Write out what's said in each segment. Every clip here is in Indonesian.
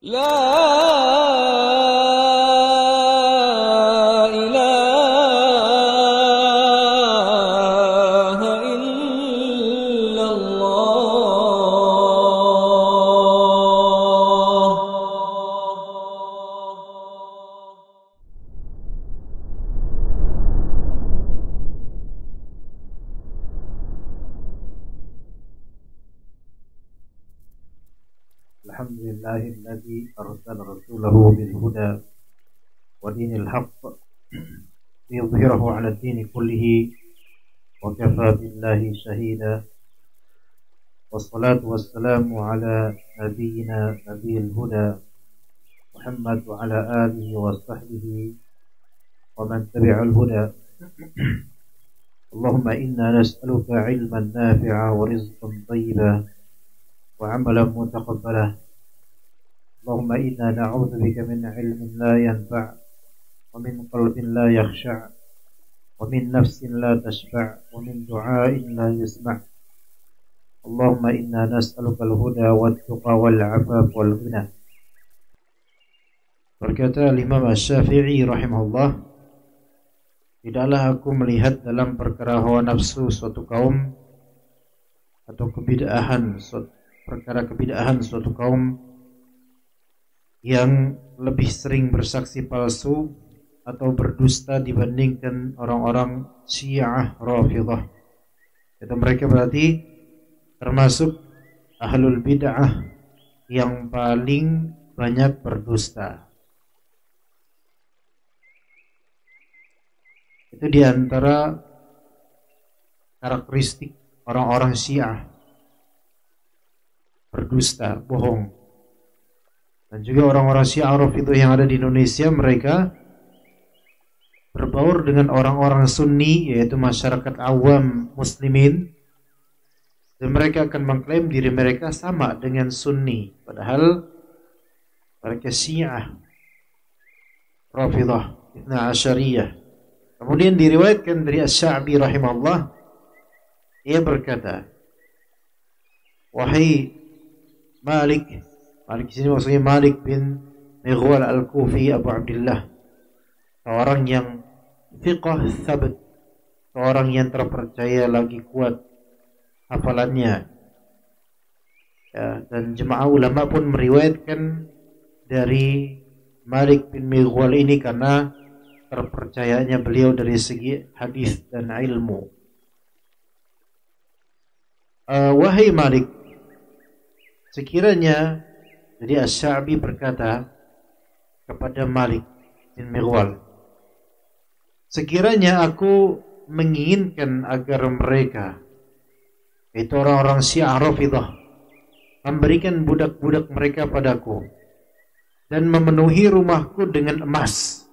لا إله إلا الله. الحمد لله الذي أرسل رسوله بالهدى ودين الحق ليظهره على الدين كله وكفى بالله شهيدا، والصلاة والسلام على نبينا نبي الهدى محمد وعلى آله وصحبه ومن تبع الهدى. اللهم إنا نسألك علما نافعا ورزقا طيبا وعملا متقبلا. اللهم إنا نعوذ بك من علم لا ينفع ومن قلب لا يخشع ومن نفس لا تشبع ومن دعاء لا يسمع. اللهم إنا نسألك الهدى والتقى والعفاف والغنى. Berkata Imam Asy-Syafi'i rahimahullah, tidaklah aku melihat dalam perkara hawa nafsu suatu kaum atau perkara kebid'ahan suatu kaum yang lebih sering bersaksi palsu atau berdusta dibandingkan orang-orang Syiah Rafidhah. Itu mereka berarti termasuk ahlul bid'ah yang paling banyak berdusta. Itu diantara karakteristik orang-orang Syiah, berdusta, bohong. Dan juga orang-orang Syiah Rafidhah yang ada di Indonesia, mereka berbaur dengan orang-orang Sunni, yaitu masyarakat awam muslimin, dan mereka akan mengklaim diri mereka sama dengan Sunni, padahal mereka Syiah Rafidhah Ithna Asyariyah. Kemudian diriwayatkan dari Asy-Sya'bi rahimahullah, ia berkata, wahai Malik di sini maksudnya Malik bin Mighwal Al-Kufi Abu Abdullah, seorang yang thiqah tsabat, seorang yang terpercaya lagi kuat hafalannya, ya, dan jemaah ulama pun meriwayatkan dari Malik bin Mighwal ini karena terpercayanya beliau dari segi hadis dan ilmu. Wahai Malik, sekiranya, jadi Asy-Sya'bi berkata kepada Malik bin Mighwal, sekiranya aku menginginkan agar mereka, itu orang-orang Syiah Rafidhah, memberikan budak-budak mereka padaku dan memenuhi rumahku dengan emas.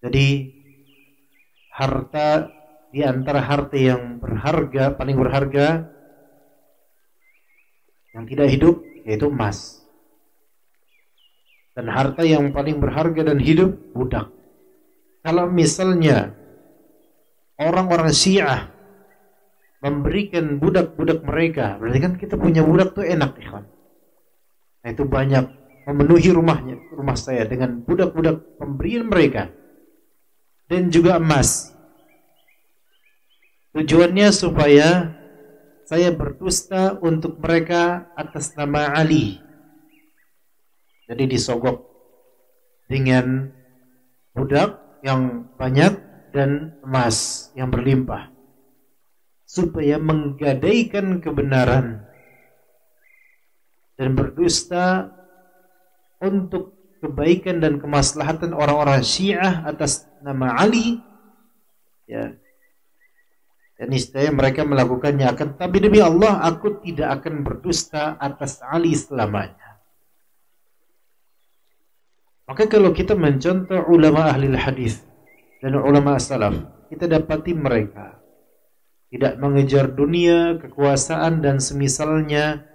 Jadi harta, di antara harta yang berharga, paling berharga yang tidak hidup, yaitu emas. Dan harta yang paling berharga dan hidup, budak. Kalau misalnya orang-orang Syiah memberikan budak-budak mereka, berarti kan kita punya budak tuh enak, ikhwan. Nah, itu banyak, memenuhi rumah saya dengan budak-budak pemberian mereka dan juga emas. Tujuannya supaya saya berdusta untuk mereka atas nama Ali. Jadi disogok dengan budak yang banyak dan emas yang berlimpah, supaya menggadaikan kebenaran dan berdusta untuk kebaikan dan kemaslahatan orang-orang Syiah atas nama Ali, ya. Dan niscaya mereka melakukannya, akan tapi demi Allah aku tidak akan berdusta atas Ali selamanya. Maka kalau kita mencontoh ulama ahli hadis dan ulama salaf, kita dapati mereka tidak mengejar dunia, kekuasaan dan semisalnya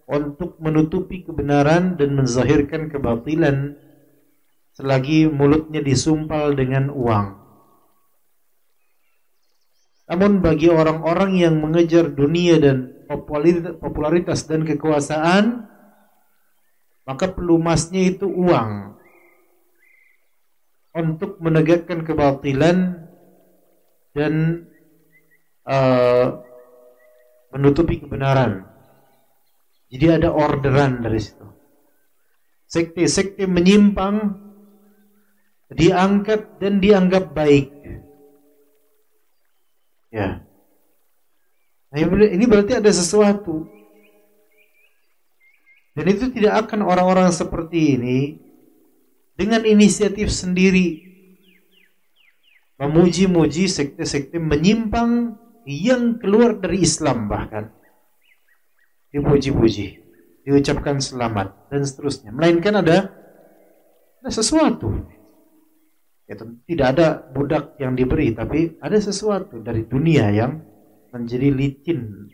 untuk menutupi kebenaran dan menzahirkan kebatilan selagi mulutnya disumpal dengan uang. Namun bagi orang-orang yang mengejar dunia dan popularitas dan kekuasaan, maka pelumasnya itu uang untuk menegakkan kebatilan dan menutupi kebenaran. Jadi ada orderan dari situ. Sekte-sekte menyimpang diangkat dan dianggap baik. Ya. Nah, ini berarti ada sesuatu. Dan itu tidak akan orang-orang seperti ini dengan inisiatif sendiri memuji-muji sekte-sekte menyimpang yang keluar dari Islam, bahkan dipuji-puji, diucapkan selamat dan seterusnya. Melainkan ada sesuatu. Tidak ada budak yang diberi, tapi ada sesuatu dari dunia yang menjadi licin.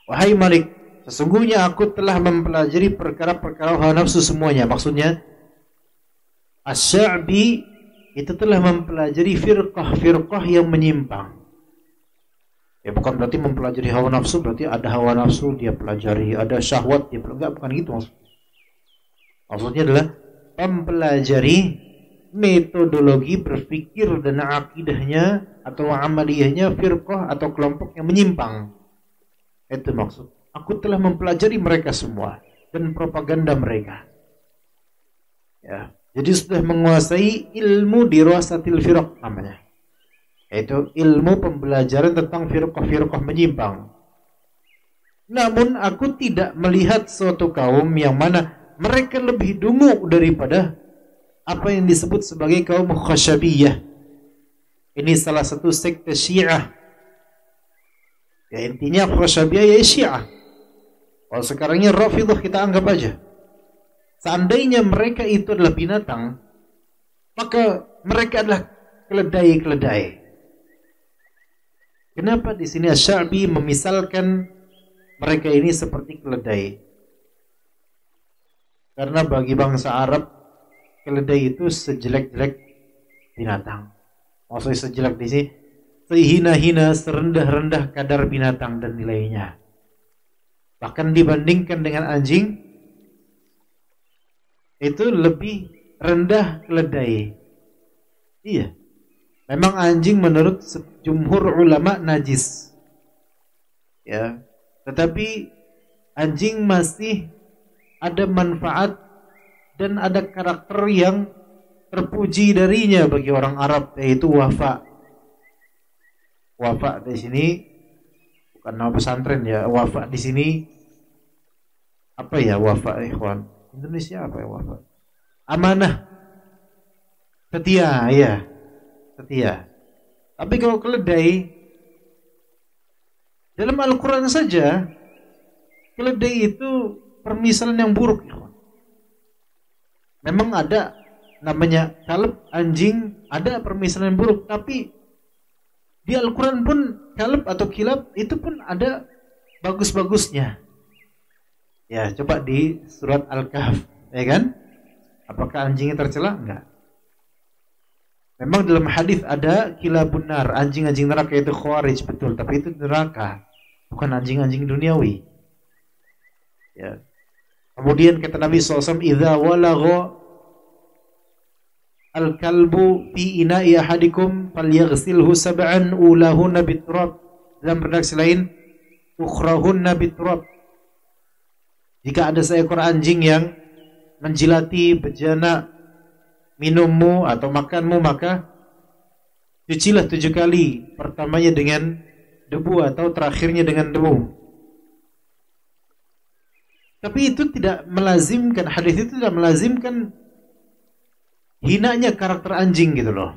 Wahai Malik, sesungguhnya aku telah mempelajari perkara-perkara hawa nafsu semuanya. Maksudnya Asy-Sya'bi itu telah mempelajari firqah-firqah yang menyimpang. Ya bukan berarti mempelajari hawa nafsu berarti ada hawa nafsu dia pelajari, ada syahwat dia pelajari, bukan gitu maksudnya. Maksudnya adalah mempelajari metodologi berpikir dan akidahnya atau amaliyahnya firqah atau kelompok yang menyimpang. Itu maksud. Aku telah mempelajari mereka semua dan propaganda mereka. Ya, jadi sudah menguasai ilmu dirasatil firq namanya. Yaitu ilmu pembelajaran tentang firqah-firqah menyimpang. Namun aku tidak melihat suatu kaum yang mana mereka lebih dungu daripada apa yang disebut sebagai kaum Khasyabiyah. Ini salah satu sekte Syiah. Ya intinya Khasyabiyah ya Syiah. Kalau sekarangnya Rafidhah kita anggap aja. Seandainya mereka itu adalah binatang, maka mereka adalah keledai-keledai. Kenapa di sini Asy-Sya'bi memisalkan mereka ini seperti keledai? Karena bagi bangsa Arab, keledai itu sejelek-jelek binatang. Maksudnya sejelek di sini, sehina-hina, serendah-rendah kadar binatang dan nilainya. Bahkan dibandingkan dengan anjing, itu lebih rendah keledai. Iya. Memang anjing menurut jumhur ulama najis. Ya. Tetapi anjing masih ada manfaat dan ada karakter yang terpuji darinya bagi orang Arab, yaitu wafa. Wafa di sini bukan nama pesantren ya. Wafa di sini apa ya wafa, ikhwan? Indonesia apa ya wafa? Amanah. Setia, ya. Setia. Tapi kalau keledai, dalam Al-Quran saja keledai itu permisalan yang buruk. Memang ada namanya kalb, anjing, ada permisalan yang buruk. Tapi di Al-Quran pun kalb atau kilab itu pun ada bagus-bagusnya. Ya coba di surat Al-Kahf, ya kan? Apakah anjingnya tercela? Enggak. Memang dalam hadis ada kilabun nar, anjing-anjing neraka itu khawarij, betul, tapi itu neraka, bukan anjing-anjing duniawi. Ya. Kemudian kata Nabi SAW, idza walagha al-kalbu fi ina'i ahadikum falyaghsilhu sab'an ulahunna biturab. Dalam redaksi lain, ukhrahunna biturab. Jika ada seekor anjing yang menjilati bejana minummu atau makanmu, maka cucilah 7 kali. Pertamanya dengan debu atau terakhirnya dengan debu. Tapi itu tidak melazimkan, hadis itu tidak melazimkan hinanya karakter anjing gitu loh.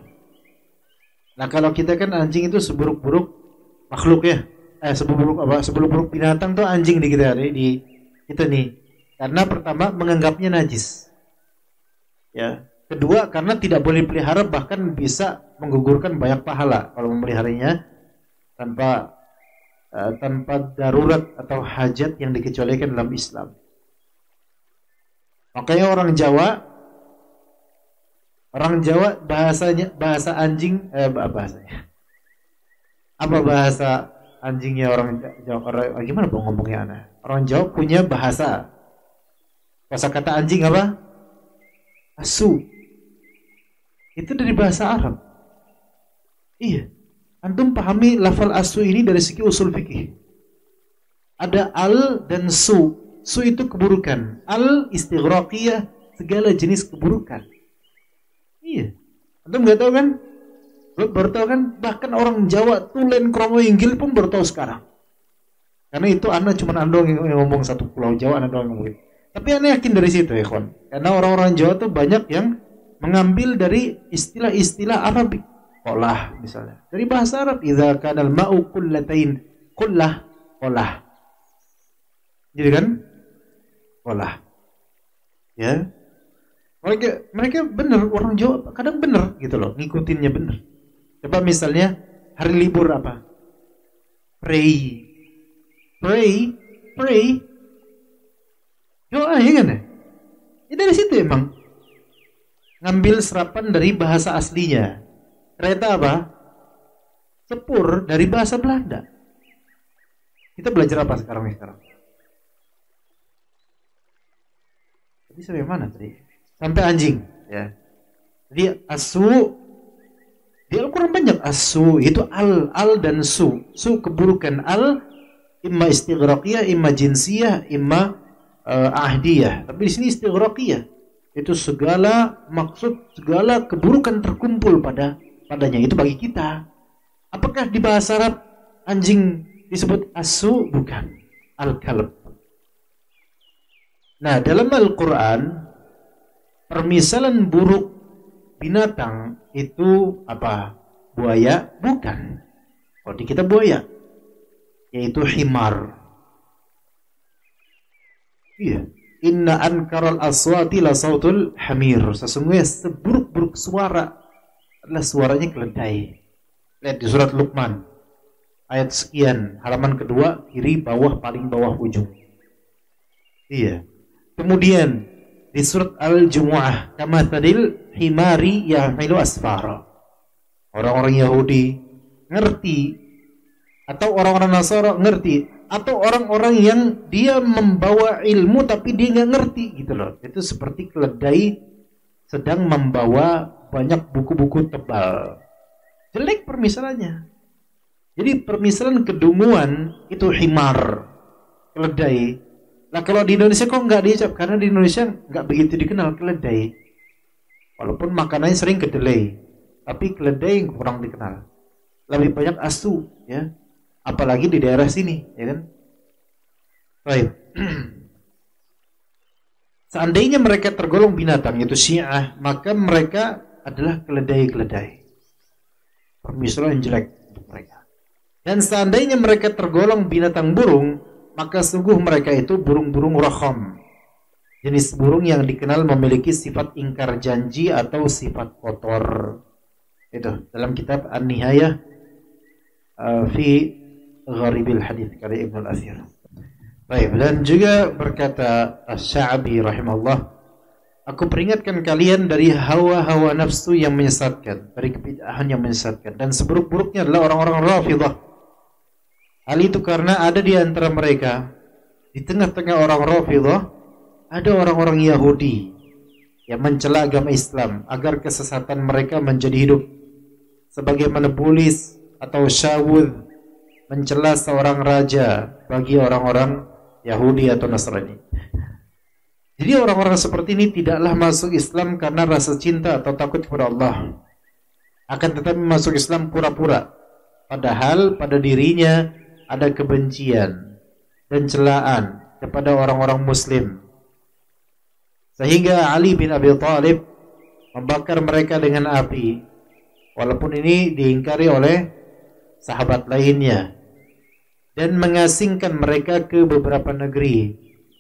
Nah kalau kita kan anjing itu seburuk-buruk makhluk ya, seburuk-buruk binatang tuh anjing di kita nih. Karena pertama menganggapnya najis. Ya. Kedua karena tidak boleh pelihara, bahkan bisa menggugurkan banyak pahala kalau memeliharanya tanpa darurat atau hajat yang dikecualikan dalam Islam. Makanya orang Jawa bahasa anjing bahasanya. Apa bahasa anjingnya orang Jawa? Gimana ngomongnya anak? Orang Jawa punya bahasa. Kosakata anjing apa? Asu. Itu dari bahasa Arab. Iya. Antum pahami lafal asu ini dari segi usul fikih. Ada al dan su. Su itu keburukan. Al istighraqiyah, segala jenis keburukan. Iya. Antum nggak tahu kan? Baru tahu kan? Bahkan orang Jawa tulen kromo inggil pun baru tahu sekarang. Karena itu Anda cuma Anda yang ngomong satu pulau Jawa, Anda doang ngomong. Tapi Anda yakin dari situ ya, kawan. Karena orang-orang Jawa tuh banyak yang mengambil dari istilah-istilah Arabik. Qolah misalnya. Dari bahasa Arab, idza kana al-ma'u qullatain, qullah, qolah. Jadi kan? Qolah. Ya. Mereka benar, orang Jawa kadang benar gitu loh, ngikutinnya benar. Coba misalnya hari libur apa? Pray. Doa ya kan ya? Ya dari situ emang ngambil serapan dari bahasa aslinya. Kereta apa? Sepur dari bahasa Belanda. Kita belajar apa sekarang? Tadi sampai mana tadi? Sampai anjing ya. Jadi asu di Al-Quran banyak asu, itu al dan su keburukan. Al imma istighraqiyah, imma jinsiyah, imma ahdiyah. Tapi di sini istighraqiyah. Itu segala maksud, segala keburukan terkumpul padanya. Itu bagi kita. Apakah di bahasa Arab anjing disebut asu? Bukan. Al-kalb. Nah, dalam Al-Quran permisalan buruk binatang itu apa? Buaya? Bukan. Oh, di kita buaya, yaitu himar. Iya. Inna ankaral aswati la sautul hamir. Sesungguhnya seburuk-buruk suara adalah suaranya keledai. Lihat di surat Luqman ayat sekian, halaman kedua, kiri bawah, paling bawah ujung. Iya. Kemudian di surat Al-Jumu'ah, kamathalil himari yahmilu asfara. Orang-orang Yahudi ngerti, atau orang-orang Nasara ngerti, atau orang-orang yang dia membawa ilmu tapi dia nggak ngerti gitu loh. Itu seperti keledai sedang membawa banyak buku-buku tebal. Jelek permisalannya. Jadi permisalan kedunguan itu himar, keledai. Nah kalau di Indonesia kok nggak diucap? Karena di Indonesia nggak begitu dikenal keledai. Walaupun makanannya sering kedelai, tapi keledai kurang dikenal. Lebih banyak asu, ya. Apalagi di daerah sini, ya kan? Baik. Seandainya mereka tergolong binatang, yaitu Syiah, maka mereka adalah keledai-keledai. Permisalan jelek untuk mereka. Dan seandainya mereka tergolong binatang burung, maka sungguh mereka itu burung-burung rakham. Jenis burung yang dikenal memiliki sifat ingkar janji atau sifat kotor. Itu dalam kitab An-Nihayah fi Gharibil Hadits karya Ibnu Al-Athir. Baik, dan juga berkata Asy-Sya'bi rahimahullah, aku peringatkan kalian dari hawa-hawa nafsu yang menyesatkan, dari kebid'ahan yang menyesatkan, dan seburuk-buruknya adalah orang-orang Rafidhah. Hal itu karena ada di antara mereka, di tengah-tengah orang Rafidhah, ada orang-orang Yahudi yang mencela agama Islam agar kesesatan mereka menjadi hidup, sebagaimana Bulis atau Syawud mencela seorang raja bagi orang-orang Yahudi atau Nasrani. Jadi orang-orang seperti ini tidaklah masuk Islam karena rasa cinta atau takut kepada Allah, akan tetapi masuk Islam pura-pura, padahal pada dirinya ada kebencian dan celaan kepada orang-orang Muslim, sehingga Ali bin Abi Thalib membakar mereka dengan api, walaupun ini diingkari oleh sahabat lainnya, dan mengasingkan mereka ke beberapa negeri.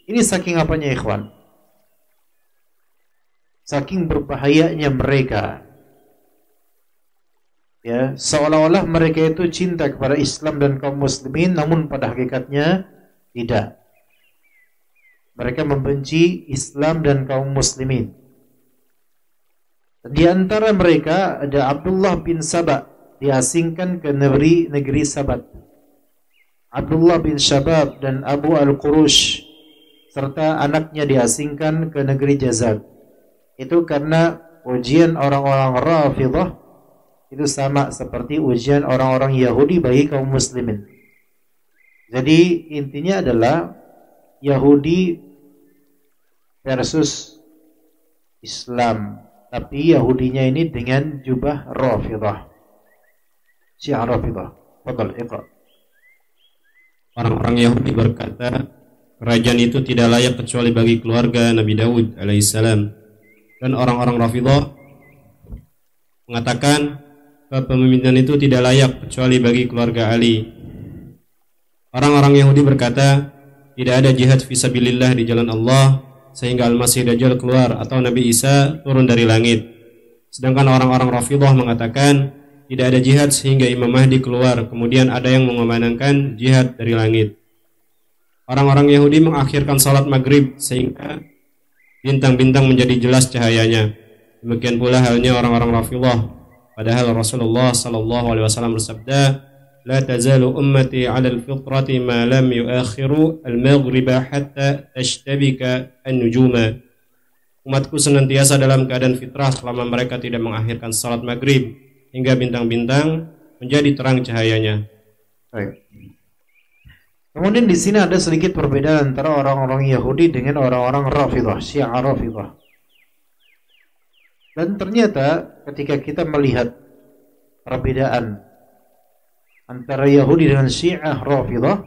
Ini saking apanya, ikhwan? Saking berbahayanya mereka. Ya, seolah-olah mereka itu cinta kepada Islam dan kaum muslimin, namun pada hakikatnya tidak. Mereka membenci Islam dan kaum muslimin. Di antara mereka ada Abdullah bin Saba, diasingkan ke negeri Sabat. Abdullah bin Shabab dan Abu Al-Qurush, serta anaknya diasingkan ke negeri Jazan. Itu karena ujian orang-orang Rafidhah itu sama seperti ujian orang-orang Yahudi bagi kaum muslimin. Jadi intinya adalah Yahudi versus Islam, tapi Yahudinya ini dengan jubah Rafidhah, Syiah Rafidhah. Fadhal, iqra. Orang-orang Yahudi berkata, kerajaan itu tidak layak kecuali bagi keluarga Nabi Daud alaihissalam. Dan orang-orang Rafidhah mengatakan kepemimpinan itu tidak layak kecuali bagi keluarga Ali. Orang-orang Yahudi berkata, tidak ada jihad fisabilillah di jalan Allah sehingga Al-Masih Dajjal keluar atau Nabi Isa turun dari langit. Sedangkan orang-orang Rafidhah mengatakan, tidak ada jihad sehingga Imam Mahdi keluar, kemudian ada yang mengumandangkan jihad dari langit. Orang-orang Yahudi mengakhirkan salat maghrib sehingga bintang-bintang menjadi jelas cahayanya. Demikian pula halnya orang-orang Rafidhah. Padahal Rasulullah sallallahu alaihi wasallam bersabda, "La tazalu ummati 'ala al-fitrati ma lam yu'akhiru al-maghriba hatta tashtabika an-nujuma." Umatku senantiasa dalam keadaan fitrah selama mereka tidak mengakhirkan salat maghrib hingga bintang-bintang menjadi terang cahayanya. Baik. Kemudian di sini ada sedikit perbedaan antara orang-orang Yahudi dengan orang-orang Rafidhah, Syiah Rafidhah. Dan ternyata ketika kita melihat perbedaan antara Yahudi dengan Syiah Rafidhah,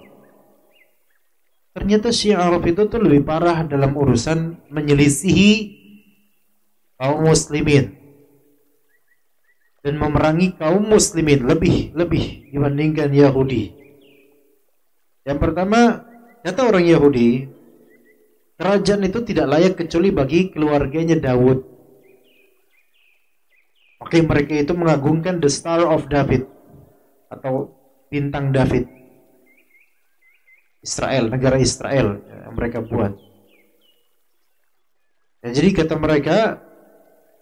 ternyata Syiah Rafidhah itu lebih parah dalam urusan menyelisihi kaum muslimin dan memerangi kaum muslimin lebih dibandingkan Yahudi. Yang pertama, kata orang Yahudi, kerajaan itu tidak layak kecuali bagi keluarganya Daud. Oke, mereka itu mengagungkan the Star of David atau bintang David. Israel, negara Israel yang mereka buat. Ya, jadi kata mereka,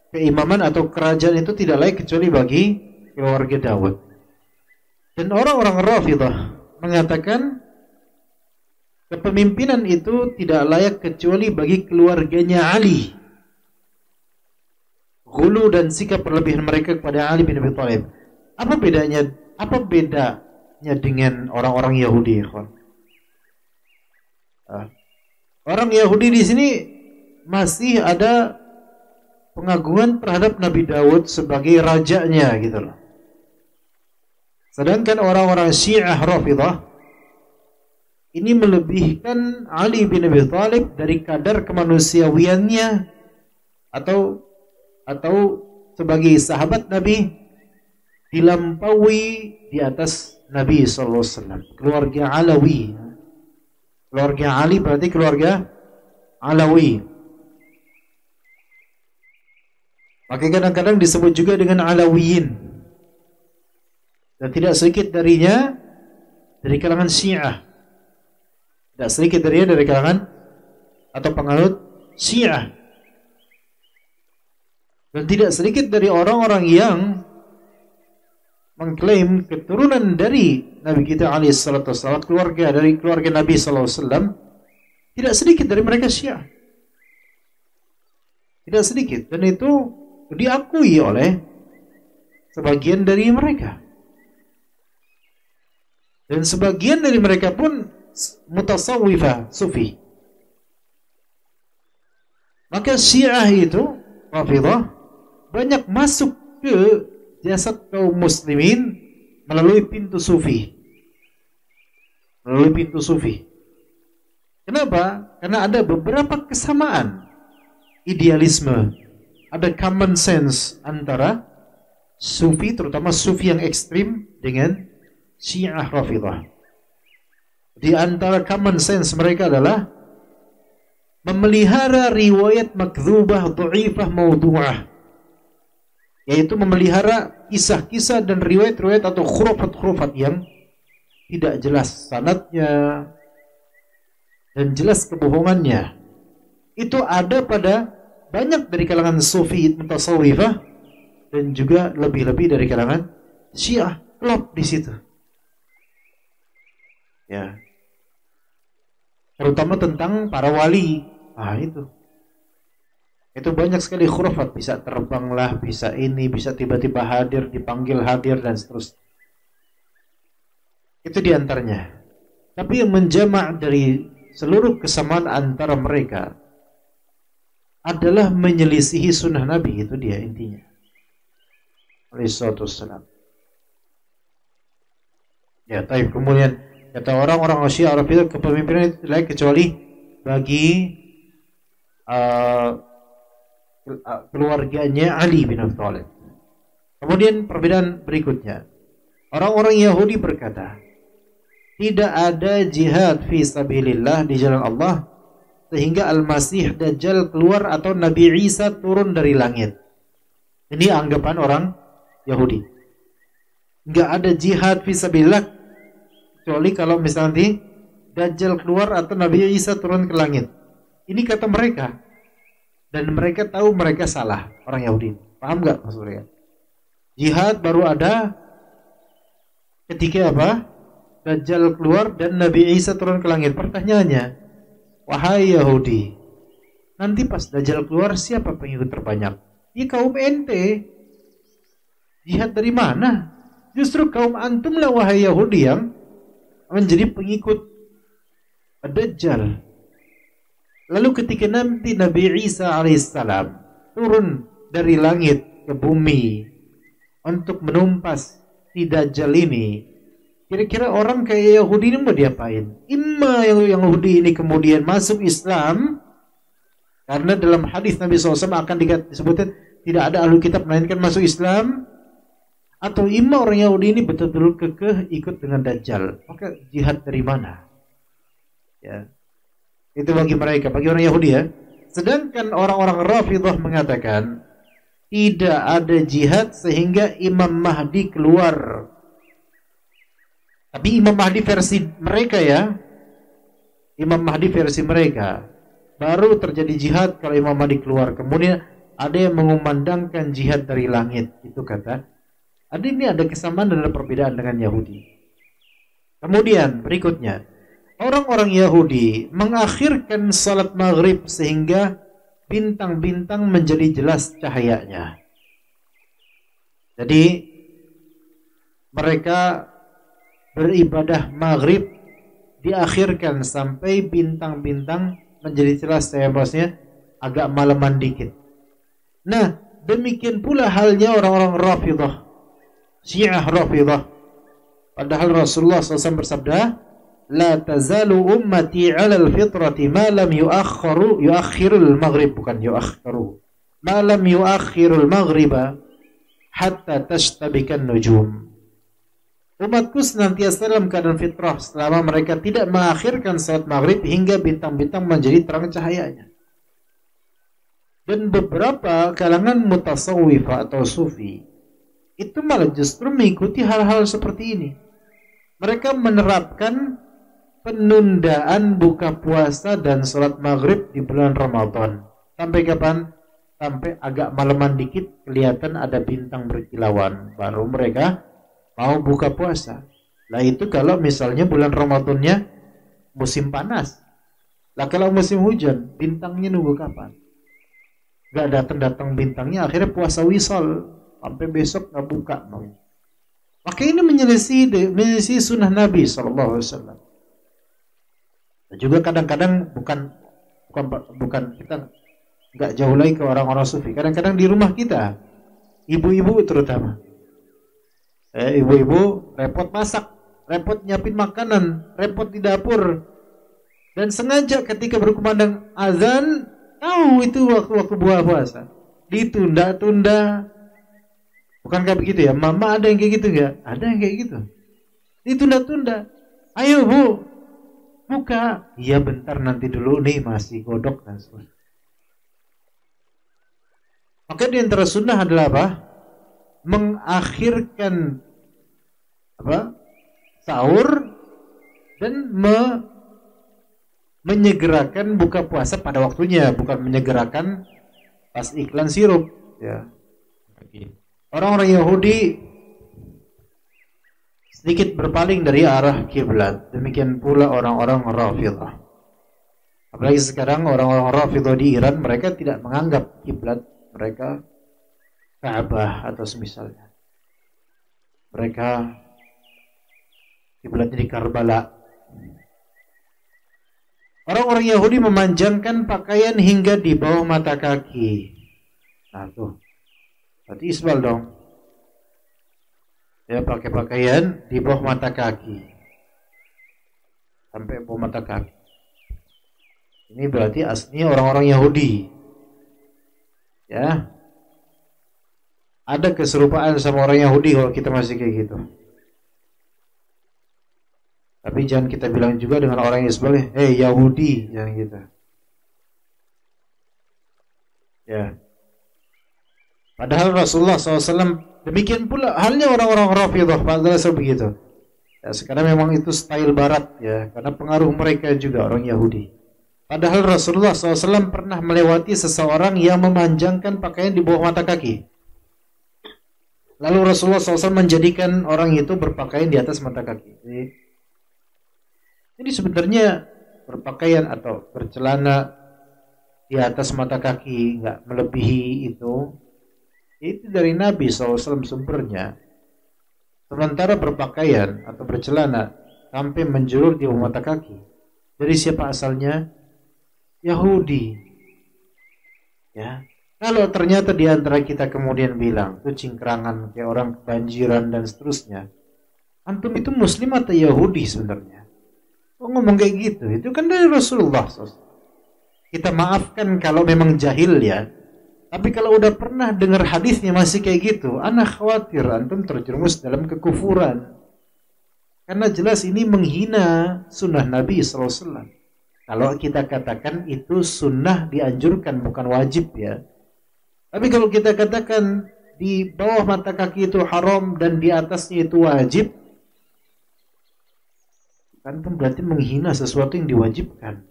keimaman atau kerajaan itu tidak layak kecuali bagi keluarga Daud. Dan orang-orang Rafidhah mengatakan kepemimpinan itu tidak layak kecuali bagi keluarganya Ali. Ghulu dan sikap berlebihan mereka kepada Ali bin Abi Thalib. Apa bedanya dengan orang-orang Yahudi, ikhwan? Orang Yahudi di sini masih ada pengagungan terhadap Nabi Daud sebagai rajanya gitu loh. Sedangkan orang-orang Syiah Rafidhah ini melebihkan Ali bin Abi Thalib dari kadar kemanusiawiannya atau sebagai sahabat Nabi, dilampaui di atas Nabi sallallahu alaihi wasallam. Keluarga Alawi. Keluarga Ali berarti keluarga Alawi. Maka kadang-kadang disebut juga dengan Alawiyin. Dan tidak sedikit darinya dari kalangan Syiah. Tidak sedikit darinya dari kalangan atau penganut Syiah. Dan tidak sedikit dari orang-orang yang mengklaim keturunan dari Nabi kita alaihi salatu wassalam, dari keluarga Nabi sallallahu alaihi wasallam, tidak sedikit dari mereka Syiah. Tidak sedikit, dan itu diakui oleh sebagian dari mereka. Dan sebagian dari mereka pun mutasawwifah, sufi. Maka Syiah itu, Rafidhah, banyak masuk ke jasad kaum muslimin melalui pintu sufi. Melalui pintu sufi. Kenapa? Karena ada beberapa kesamaan idealisme. Ada common sense antara sufi, terutama sufi yang ekstrim, dengan Syiah Rafidhah. Di antara common sense mereka adalah memelihara riwayat makdzubah, dhaifah, maudhu'ah, yaitu memelihara kisah-kisah dan riwayat-riwayat atau khurafat-khurafat yang tidak jelas sanadnya dan jelas kebohongannya. Itu ada pada banyak dari kalangan sufi mutasawwifah dan juga lebih-lebih dari kalangan Syiah. Klop di situ. Ya. terutama tentang para wali. Itu banyak sekali khurafat, bisa terbanglah, bisa ini, bisa tiba-tiba hadir, dipanggil hadir dan seterusnya. Itu diantaranya. Tapi yang menjamak dari seluruh kesamaan antara mereka adalah menyelisihi sunnah Nabi, itu dia intinya. Alaihissalam. Ya, tapi kemudian kata orang-orang Syiah Rafidhah, kepemimpinan itu lain kecuali bagi keluarganya Ali bin Abi Thalib. Kemudian perbedaan berikutnya, orang-orang Yahudi berkata, tidak ada jihad fi sabilillah di jalan Allah sehingga Al-Masih Dajjal keluar atau Nabi Isa turun dari langit. Ini anggapan orang Yahudi. Enggak ada jihad fi sabilillah kecuali kalau misalnya Dajjal keluar atau Nabi Isa turun ke langit. Ini kata mereka. Dan mereka tahu mereka salah, orang Yahudi. Paham nggak maksud mereka? Jihad baru ada ketika apa? Dajjal keluar dan Nabi Isa turun ke langit. Pertanyaannya, wahai Yahudi, nanti pas Dajjal keluar siapa pengikut terbanyak? Ya kaum ente. Jihad dari mana? Justru kaum antumlah wahai Yahudi yang menjadi pengikut Dajjal. Lalu ketika nanti Nabi Isa alaihissalam turun dari langit ke bumi untuk menumpas si Dajjal ini, kira-kira orang kayak Yahudi ini mau diapain? Imma yang Yahudi ini kemudian masuk Islam, karena dalam hadis Nabi SAW akan disebutkan tidak ada ahli kitab melainkan masuk Islam, atau imma orang Yahudi ini betul-betul kekeh ikut dengan Dajjal. Maka jihad dari mana? Ya. Itu bagi mereka, bagi orang Yahudi ya. Sedangkan orang-orang Rafidhah mengatakan tidak ada jihad sehingga Imam Mahdi keluar. Tapi Imam Mahdi versi mereka ya. Imam Mahdi versi mereka. Baru terjadi jihad kalau Imam Mahdi keluar. Kemudian ada yang mengumandangkan jihad dari langit. Itu kata. Ini ada kesamaan dan ada perbedaan dengan Yahudi. Kemudian berikutnya, orang-orang Yahudi mengakhirkan salat maghrib sehingga bintang-bintang menjadi jelas cahayanya. Jadi mereka beribadah maghrib diakhirkan sampai bintang-bintang menjadi jelas cahayanya, agak malaman dikit. Nah, demikian pula halnya orang-orang Rafidhah, Syiah Rafidhah. Padahal Rasulullah SAW bersabda, la tazalu ummati 'ala al-fitrati ma lam yuakhirul maghrib, bukan yuakhiru, ma lam yuakhirul maghriba hatta tashtabikan nujum. Umatku senantiasa dalam keadaan fitrah selama mereka tidak mengakhirkan salat maghrib hingga bintang-bintang menjadi terang cahayanya. Dan beberapa kalangan mutasawwifah atau sufi itu malah justru mengikuti hal-hal seperti ini. Mereka menerapkan penundaan buka puasa dan sholat maghrib di bulan Ramadan. Sampai kapan? Sampai agak malaman dikit kelihatan ada bintang berkilauan, baru mereka mau buka puasa. Lah itu kalau misalnya bulan Ramadannya musim panas. Lah kalau musim hujan, bintangnya nunggu kapan? Gak datang-datang bintangnya, akhirnya puasa wisol sampai besok nggak buka. Maka ini menyelisih sunnah Nabi SAW. Dan juga kadang-kadang bukan kita nggak jauh lagi ke orang-orang sufi. Kadang-kadang di rumah kita, ibu-ibu terutama, ibu-ibu repot masak, repot nyiapin makanan, repot di dapur, dan sengaja ketika berkumandang azan, tahu itu waktu buah puasa, ditunda-tunda. Bukankah begitu ya? Mama ada yang kayak gitu nggak? Ada yang kayak gitu. Ditunda-tunda. Ayo bu, buka. Iya bentar nanti dulu nih masih godok dan sebagainya. Maka di antara sunnah adalah apa? Mengakhirkan sahur dan menyegerakan buka puasa pada waktunya, bukan menyegerakan pas iklan sirup. Ya. Orang-orang Yahudi sedikit berpaling dari arah kiblat. Demikian pula orang-orang Rafidhah. Apalagi sekarang orang-orang Rafidhah di Iran, mereka tidak menganggap kiblat mereka Ka'bah atau semisalnya. Mereka kiblatnya di Karbala. Orang-orang Yahudi memanjangkan pakaian hingga di bawah mata kaki. Nah tuh, berarti isbal dong. Ya, pakai pakaian di bawah mata kaki, sampai bawah mata kaki. Ini berarti aslinya orang-orang Yahudi. Ya, ada keserupaan sama orang Yahudi kalau kita masih kayak gitu. Tapi jangan kita bilang juga dengan orang yang isbal, "Hei Yahudi," jangan gitu. Ya. Padahal Rasulullah SAW demikian pula halnya orang-orang Rafidhah pada dasar begitu. Ya, sekarang memang itu style Barat ya, karena pengaruh mereka juga orang Yahudi. Padahal Rasulullah SAW pernah melewati seseorang yang memanjangkan pakaian di bawah mata kaki. Lalu Rasulullah SAW menjadikan orang itu berpakaian di atas mata kaki. Jadi sebenarnya berpakaian atau bercelana di atas mata kaki nggak melebihi itu dari Nabi SAW sumbernya. Sementara berpakaian atau bercelana sampai menjulur di bawah mata kaki, dari siapa asalnya? Yahudi. Ya, kalau ternyata di antara kita kemudian bilang itu cingkrangan kayak orang kebanjiran dan seterusnya, antum itu Muslim atau Yahudi sebenarnya? Oh, ngomong kayak gitu, itu kan dari Rasulullah SAW. Kita maafkan kalau memang jahil ya, tapi kalau udah pernah dengar hadisnya masih kayak gitu, ana khawatir antum terjerumus dalam kekufuran. Karena jelas ini menghina sunnah Nabi SAW. Kalau kita katakan itu sunnah dianjurkan, bukan wajib ya. Tapi kalau kita katakan di bawah mata kaki itu haram dan di atasnya itu wajib, kan berarti menghina sesuatu yang diwajibkan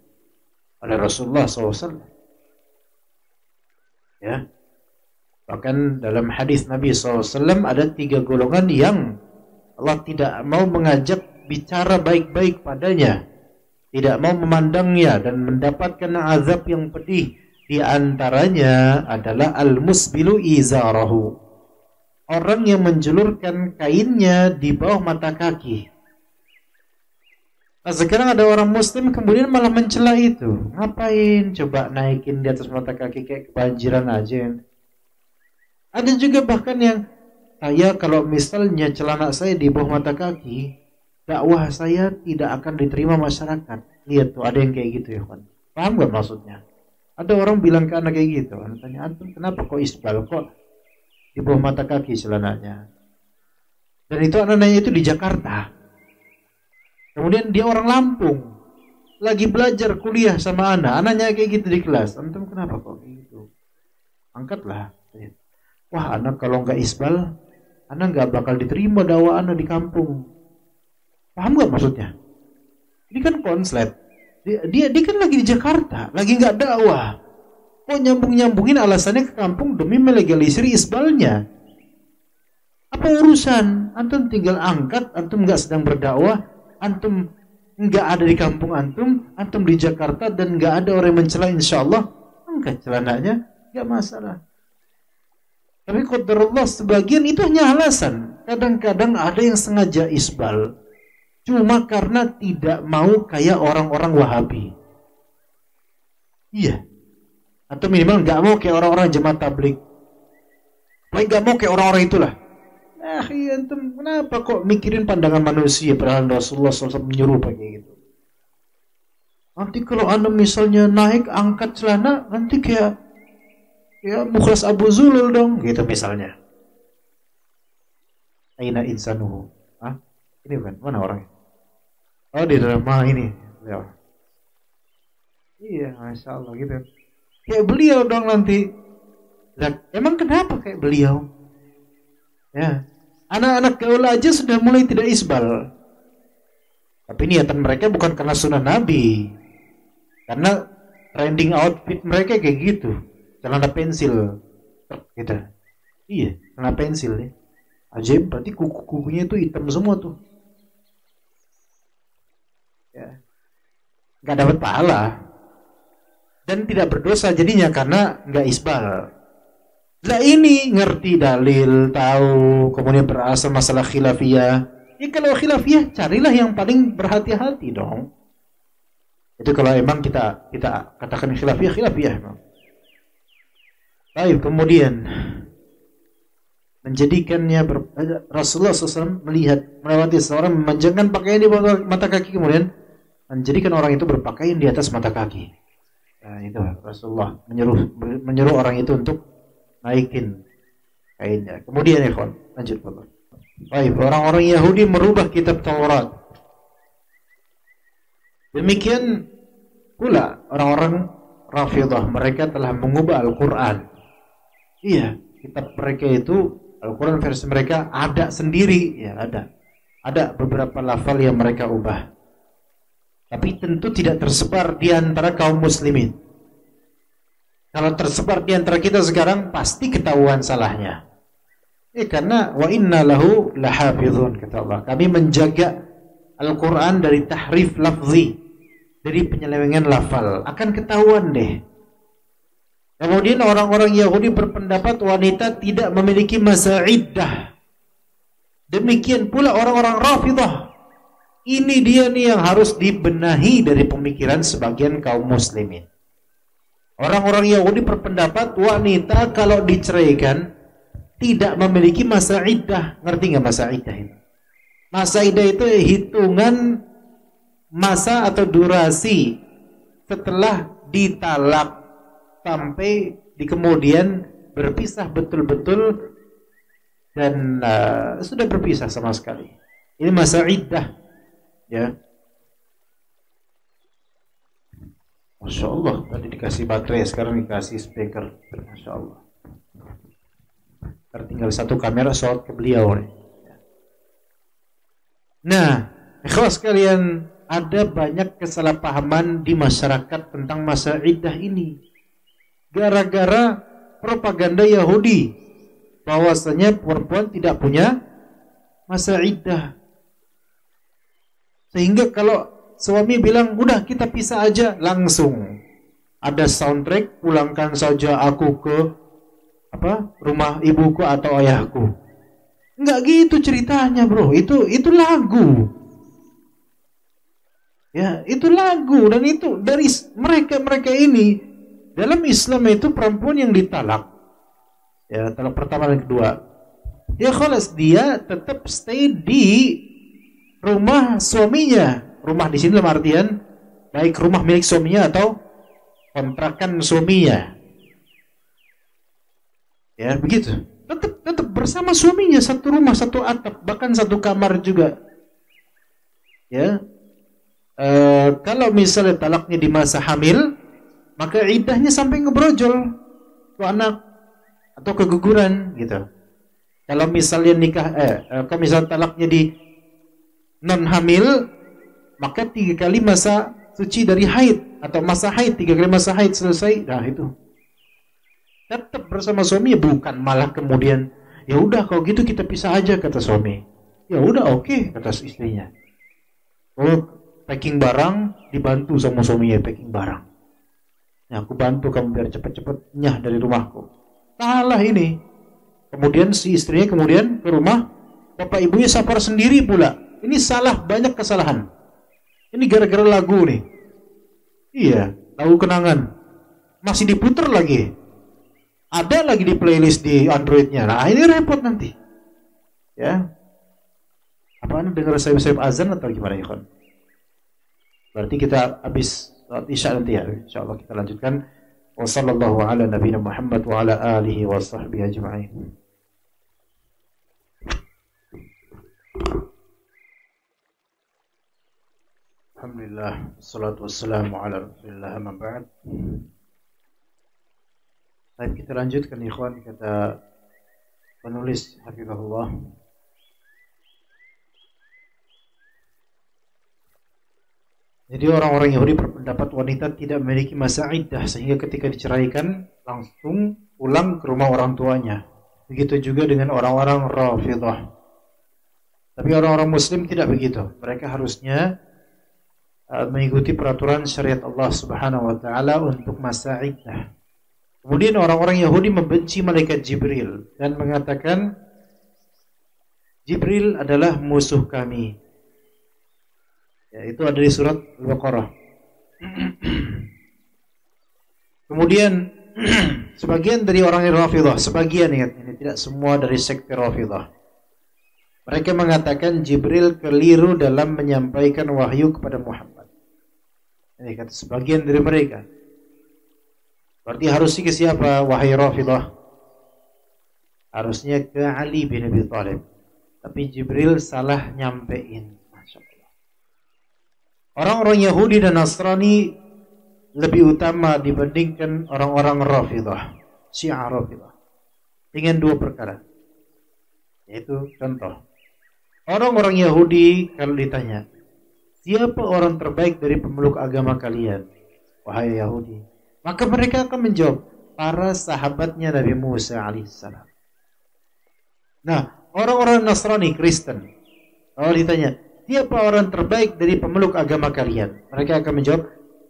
oleh Rasulullah SAW. Ya. Bahkan dalam hadis Nabi SAW ada 3 golongan yang Allah tidak mau mengajak bicara baik-baik padanya, tidak mau memandangnya dan mendapatkan azab yang pedih. Di antaranya adalah al-musbilu izarahu, orang yang menjulurkan kainnya di bawah mata kaki. Nah, sekarang ada orang Muslim kemudian malah mencela itu. Ngapain coba naikin di atas mata kaki kayak kebanjiran aja. Ada juga bahkan yang, saya kalau misalnya celana saya di bawah mata kaki, dakwah saya tidak akan diterima masyarakat. Lihat tuh, ada yang kayak gitu ya kan. Paham gak maksudnya? Ada orang bilang ke anak kayak gitu. Anak tanya, antum kenapa kok isbal, kok di bawah mata kaki celananya? Dan itu anak-anaknya itu di Jakarta. Kemudian dia orang Lampung, lagi belajar kuliah sama anaknya kayak gitu di kelas. Antum kenapa kok kayak gitu? Angkatlah. Wah, anak kalau nggak isbal, anak nggak bakal diterima dakwah anak di kampung. Paham nggak maksudnya? Ini kan konslet. Dia kan lagi di Jakarta, lagi nggak dakwah. Kok nyambungin alasannya ke kampung demi melegalisir isbalnya? Apa urusan? Antum tinggal angkat, antum nggak sedang berdakwah, antum nggak ada di kampung antum di Jakarta dan nggak ada orang yang mencela, insya Allah angkat celananya, nggak masalah. Tapi qadarullah sebagian itu hanya alasan. Kadang-kadang ada yang sengaja isbal cuma karena tidak mau kayak orang-orang Wahabi. Iya. Atau minimal nggak mau kayak orang-orang jemaat tabligh. Baik nggak mau kayak orang-orang itulah. Iya, antum kenapa kok mikirin pandangan manusia padahal Rasulullah SAW menyuruh kayak gitu. Nanti kalau anda misalnya naik angkat celana, nanti kayak Mukhlas Abu Zulul dong, gitu misalnya. Aina insanuhu. Hah? Ini bukan, mana orangnya? Oh, di dalam ini. Ya. Iya, Masya Allah gitu. Kayak beliau dong nanti. Emang kenapa kayak beliau? Ya, anak-anak gaul aja sudah mulai tidak isbal. Tapi niatan mereka bukan karena sunnah Nabi. Karena trending outfit mereka kayak gitu. Celana pensil, gitu. Iya, celana pensil ya. Ajaib, berarti kuku-kukunya itu hitam semua tuh. Ya, nggak dapat pahala. dan tidak berdosa jadinya karena nggak isbal. Lah ini ngerti dalil, tahu, kemudian berasal masalah khilafiyah. Ya kalau khilafiyah carilah yang paling berhati-hati dong. Itu kalau emang kita katakan khilafiyah emang. Baik, kemudian menjadikannya Rasulullah SAW melihat melewati seorang memanjangkan pakaian di bawah mata kaki, kemudian menjadikan orang itu berpakaian di atas mata kaki. Nah, itu Rasulullah menyuruh orang itu untuk naikin kainnya. Kemudian ikhwan, lanjut Bapak. Baik, orang-orang Yahudi merubah kitab Taurat. Demikian pula orang-orang Rafidhah, mereka telah mengubah Al-Qur'an. Iya, kitab mereka itu Al-Quran versi mereka ada sendiri, ya ada beberapa lafal yang mereka ubah, tapi tentu tidak tersebar di antara kaum muslimin. Kalau tersebar di antara kita sekarang pasti ketahuan salahnya. Karena wa inna lahu lahafizun, kata Allah, kami menjaga Al-Quran dari tahrif lafzi, dari penyelewengan lafal, akan ketahuan deh. Kemudian orang-orang Yahudi berpendapat wanita tidak memiliki masa iddah. Demikian pula orang-orang Rafidhah. Ini dia nih yang harus dibenahi dari pemikiran sebagian kaum muslimin. Orang-orang Yahudi berpendapat wanita kalau diceraikan tidak memiliki masa iddah. Ngerti nggak masa iddah itu? Masa iddah itu hitungan masa atau durasi setelah ditalak sampai di kemudian berpisah betul-betul dan sudah berpisah sama sekali. Ini masa iddah, ya. Masya Allah, tadi dikasih baterai, sekarang dikasih speaker. Masya Allah. Tertinggal satu kamera shot ke beliau. Nah, ikhlas sekalian, ada banyak kesalahpahaman di masyarakat tentang masa iddah ini. Gara-gara propaganda Yahudi bahwasanya perempuan tidak punya masa iddah. Sehingga kalau suami bilang udah kita pisah aja, langsung ada soundtrack pulangkan saja aku ke rumah ibuku atau ayahku. Enggak gitu ceritanya, bro. Itu lagu. Ya, itu lagu, dan itu dari mereka ini. Dalam Islam itu perempuan yang ditalak, ya, talak pertama dan kedua, ya khalas, dia tetap stay di rumah suaminya. Rumah di sini dalam artian baik rumah milik suaminya atau kontrakan suaminya. Ya, begitu. Tetap bersama suaminya, satu rumah, satu atap, bahkan satu kamar juga. Ya. Kalau misalnya talaknya di masa hamil, maka iddahnya sampai ngebrojol tuh anak atau keguguran gitu. Kalau misalnya kalau misalnya talaknya di non hamil, maka 3 kali masa suci dari haid atau masa haid, 3 kali masa haid selesai. Nah itu tetap bersama suami, bukan malah kemudian ya udah kalau gitu kita pisah aja, kata suami. Ya udah oke, kata istrinya. Oh, packing barang, dibantu sama suaminya packing barang. Ya, aku bantu kamu biar cepat-cepat nyah dari rumahku. Salah ini. Kemudian si istrinya kemudian ke rumah, bapak ibunya safar sendiri pula. Ini salah, banyak kesalahan. Ini gara-gara lagu nih. Iya, lagu kenangan. Masih diputer lagi. Ada lagi di playlist di Androidnya. Nah ini repot nanti. Ya. Apa anda dengar sayap-sayap azan atau gimana ya kan? Berarti kita habis salat Isya nanti ya, insyaallah kita lanjutkan. Wassallallahu ala nabiyina Muhammad wa ala alihi wa sahbihi ajma'in. Alhamdulillah, wassalatu wassalamu ala Rasulillah, amma ba'd. Baik, kita lanjutkan ikhwan, kata penulis hafizahullah. Jadi orang-orang Yahudi berpendapat wanita tidak memiliki masa iddah, sehingga ketika diceraikan langsung pulang ke rumah orang tuanya. Begitu juga dengan orang-orang Rafidhah. Tapi orang-orang Muslim tidak begitu. Mereka harusnya mengikuti peraturan syariat Allah Subhanahu wa taala untuk masa iddah. Kemudian orang-orang Yahudi membenci malaikat Jibril dan mengatakan Jibril adalah musuh kami. Ya, itu ada di surat Al-Baqarah. Kemudian sebagian dari orang Rafidhah, sebagian, ingat ini tidak semua dari sekte Rafidhah. Mereka mengatakan Jibril keliru dalam menyampaikan wahyu kepada Muhammad. Ini kata sebagian dari mereka. Berarti harusnya ke siapa wahai Rafidhah? Harusnya ke Ali bin Abi Thalib. Tapi Jibril salah nyampein. Masya Allah. Orang-orang Yahudi dan Nasrani lebih utama dibandingkan orang-orang Rafidhah, Syiah Rafidhah, dengan dua perkara. Yaitu contoh, orang-orang Yahudi kalau ditanya, siapa orang terbaik dari pemeluk agama kalian, wahai Yahudi? Maka mereka akan menjawab, para sahabatnya Nabi Musa alaihissalam. Nah, orang-orang Nasrani, Kristen, kalau ditanya, siapa orang terbaik dari pemeluk agama kalian? Mereka akan menjawab,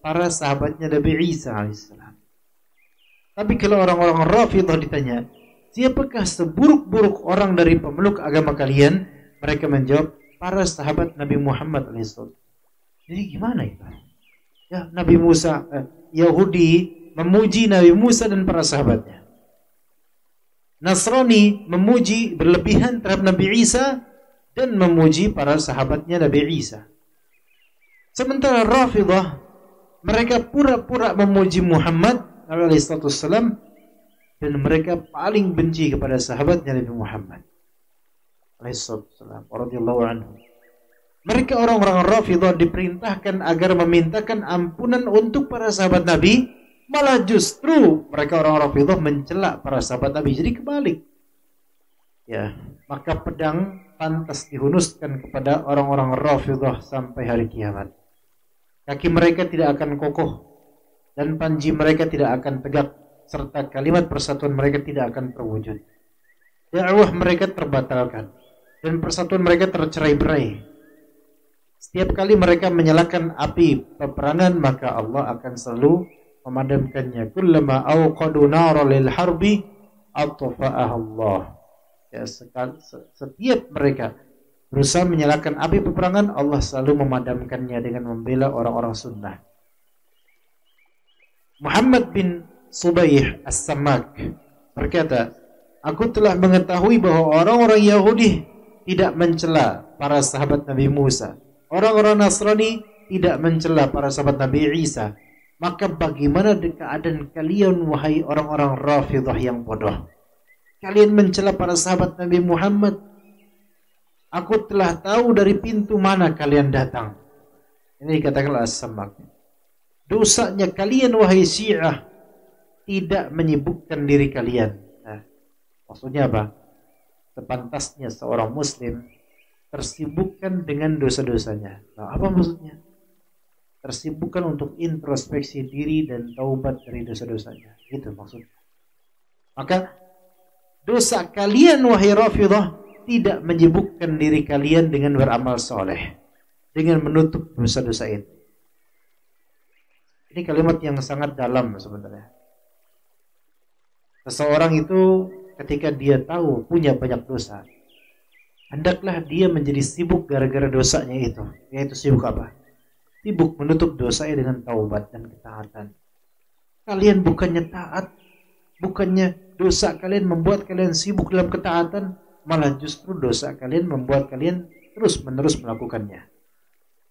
para sahabatnya Nabi Isa alaihissalam. Tapi kalau orang-orang Rafidhah ditanya, siapakah seburuk-buruk orang dari pemeluk agama kalian? Mereka menjawab, para sahabat Nabi Muhammad alaihissalam. Jadi gimana itu? Ya, Nabi Musa, Yahudi memuji Nabi Musa dan para sahabatnya. Nasrani memuji berlebihan terhadap Nabi Isa dan memuji para sahabatnya Nabi Isa. Sementara Rafidhah, mereka pura-pura memuji Muhammad alaihissalam dan mereka paling benci kepada sahabatnya Nabi Muhammad alaihissalam radhiyallahu anhu. Mereka orang-orang Rafidhah diperintahkan agar memintakan ampunan untuk para sahabat Nabi, malah justru mereka orang Rafidhah mencela para sahabat Nabi. Jadi kebalik. Ya, maka pedang pantas dihunuskan kepada orang-orang Rafidhah sampai hari kiamat. Kaki mereka tidak akan kokoh dan panji mereka tidak akan tegak serta kalimat persatuan mereka tidak akan terwujud. Dakwah mereka terbatalkan dan persatuan mereka tercerai-berai. Setiap kali mereka menyalakan api peperangan, maka Allah akan selalu memadamkannya. Kullama awqadu nara lil harbi atfa'aha Allah. Ya, setiap mereka berusaha menyalakan api peperangan, Allah selalu memadamkannya dengan membela orang-orang sunnah. Muhammad bin Subayh As-Sammak berkata, aku telah mengetahui bahwa orang-orang Yahudi tidak mencela para sahabat Nabi Musa. Orang-orang Nasrani tidak mencela para sahabat Nabi Isa. Maka bagaimana keadaan kalian wahai orang-orang Rafidhah yang bodoh? Kalian mencela para sahabat Nabi Muhammad. Aku telah tahu dari pintu mana kalian datang. Ini dikatakan As-Sammak. Dosanya kalian wahai Syiah tidak menyibukkan diri kalian. Nah, maksudnya apa? Sepantasnya seorang Muslim tersibukkan dengan dosa-dosanya. Nah, apa maksudnya? Tersibukkan untuk introspeksi diri dan taubat dari dosa-dosanya. Itu maksudnya. Maka dosa kalian wahai Rafidhah tidak menyibukkan diri kalian dengan beramal soleh, dengan menutup dosa-dosa itu. Ini kalimat yang sangat dalam sebenarnya. Seseorang itu ketika dia tahu punya banyak dosa, hendaklah dia menjadi sibuk gara-gara dosanya itu. Yaitu sibuk apa? Sibuk menutup dosanya dengan taubat dan ketaatan. Kalian bukannya taat, bukannya dosa kalian membuat kalian sibuk dalam ketaatan, malah justru dosa kalian membuat kalian terus-menerus melakukannya.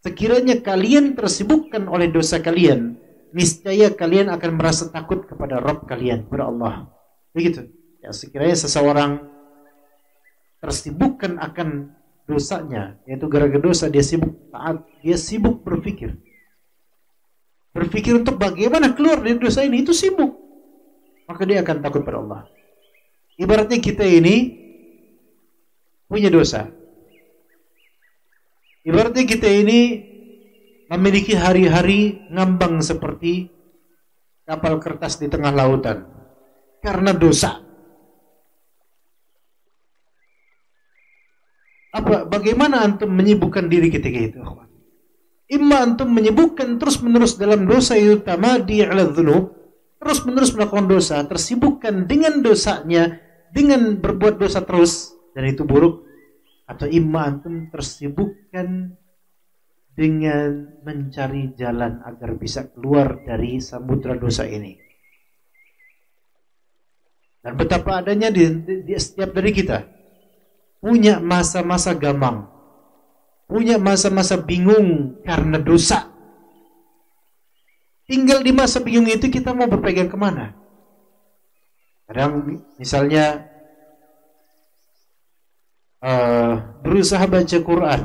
Sekiranya kalian tersibukkan oleh dosa kalian, niscaya kalian akan merasa takut kepada Rabb kalian, kepada Allah. Begitu. Ya, sekiranya seseorang tersibukkan akan dosanya, yaitu gara-gara dosa dia sibuk taat, dia sibuk berpikir. Berpikir untuk bagaimana keluar dari dosa ini, itu sibuk. Maka dia akan takut pada Allah. Ibaratnya kita ini punya dosa. Ibaratnya kita ini memiliki hari-hari ngambang seperti kapal kertas di tengah lautan karena dosa. Bagaimana antum menyibukkan diri ketika itu? Imma antum menyibukkan terus-menerus dalam dosa itu tamadi ala dzunub, terus-menerus melakukan dosa, tersibukkan dengan dosanya, dengan berbuat dosa terus, dan itu buruk. Atau imma antum tersibukkan dengan mencari jalan agar bisa keluar dari samudra dosa ini. Dan betapa adanya di setiap dari kita punya masa-masa gamang, punya masa-masa bingung karena dosa. Tinggal di masa bingung itu kita mau berpegang kemana? Kadang misalnya berusaha baca Quran,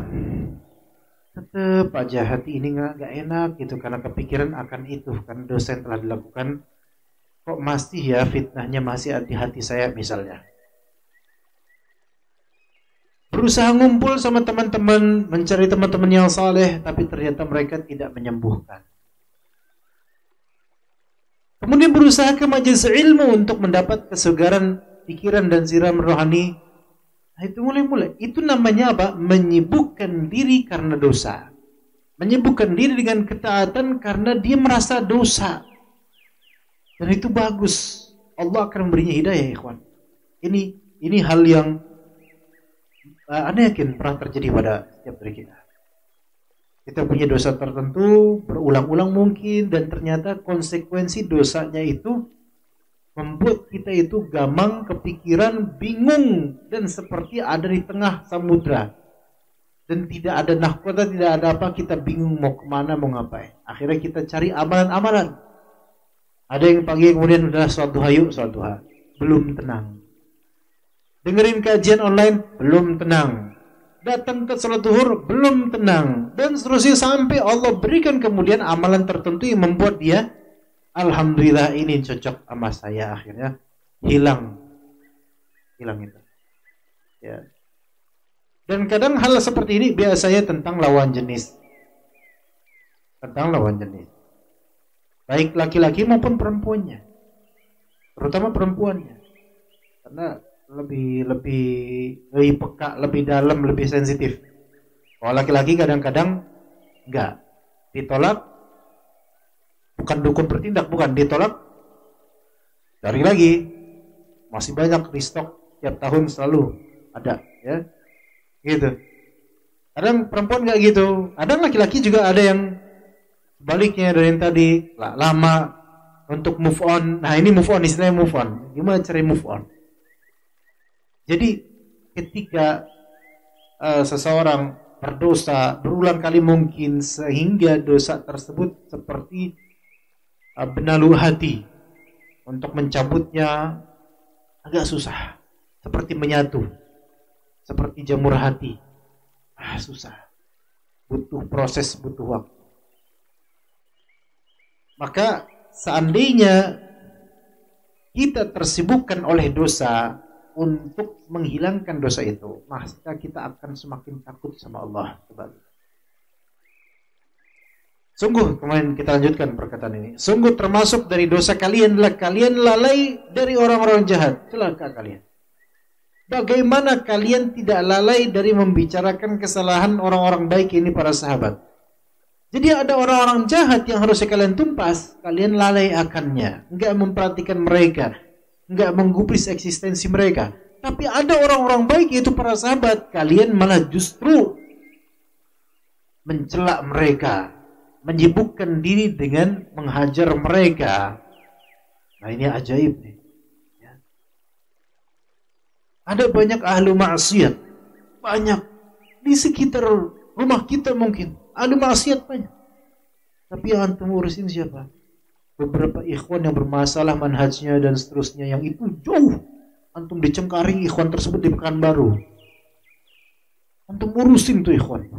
tetap aja hati ini nggak enak gitu karena kepikiran akan itu, karena dosa yang telah dilakukan. Kok masih ya fitnahnya masih di hati saya misalnya. Berusaha ngumpul sama teman-teman, mencari teman-teman yang saleh, tapi ternyata mereka tidak menyembuhkan. Kemudian berusaha ke majelis ilmu untuk mendapat kesegaran pikiran dan siram rohani. Nah, itu mulai. Itu namanya apa? Menyibukkan diri karena dosa. Menyibukkan diri dengan ketaatan karena dia merasa dosa. Dan itu bagus. Allah akan memberinya hidayah, ikhwan. Ini hal yang Anda yakin pernah terjadi pada setiap dari kita. Kita punya dosa tertentu, berulang-ulang mungkin, dan ternyata konsekuensi dosanya itu membuat kita itu gamang, kepikiran, bingung, dan seperti ada di tengah samudra. Dan tidak ada nahkota, tidak ada apa, kita bingung mau kemana, mau ngapain. Akhirnya kita cari amalan-amalan. Ada yang pagi kemudian udah sholat duha yuk, sholat duha. Belum tenang. Dengerin kajian online, belum tenang. Datang ke sholat zuhur, belum tenang. Dan seterusnya sampai Allah berikan kemudian amalan tertentu yang membuat dia, alhamdulillah ini cocok sama saya, akhirnya hilang itu. Ya. Dan kadang hal seperti ini biasanya tentang lawan jenis. Baik laki-laki maupun perempuannya. Terutama perempuannya. Karena lebih peka, lebih dalam, lebih sensitif. Kalau laki-laki kadang-kadang enggak. Ditolak, bukan dukun bertindak, bukan, ditolak, cari lagi. Masih banyak di stok, tiap tahun selalu ada, ya. Gitu. Kadang perempuan enggak gitu. Kadang laki-laki juga ada yang sebaliknya dari yang tadi, lama untuk move on. Nah, ini move on, istilahnya move on. Gimana cara move on? Jadi ketika seseorang berdosa berulang kali mungkin sehingga dosa tersebut seperti benalu hati, untuk mencabutnya agak susah, seperti menyatu, seperti jamur hati, susah, butuh proses, butuh waktu. Maka seandainya kita tersibukkan oleh dosa untuk menghilangkan dosa itu, maka kita akan semakin takut sama Allah. Sungguh, kemarin kita lanjutkan perkataan ini. Sungguh termasuk dari dosa kalian adalah kalian lalai dari orang-orang jahat. Celaka kalian. Bagaimana kalian tidak lalai dari membicarakan kesalahan orang-orang baik ini, para sahabat? Jadi ada orang-orang jahat yang harusnya kalian tumpas, kalian lalai akannya, enggak memperhatikan mereka, enggak menggubris eksistensi mereka. Tapi ada orang-orang baik, yaitu para sahabat, kalian malah justru mencela mereka, menyibukkan diri dengan menghajar mereka. Nah, ini ajaib nih. Ya. Ada banyak ahlu maksiat, banyak di sekitar rumah kita mungkin ahlu maksiat banyak. Tapi yang antum urusin siapa? Beberapa ikhwan yang bermasalah manhajnya dan seterusnya, yang itu jauh. Antum dicengkari ikhwan tersebut di Pekanbaru. Antum urusin tuh ikhwan.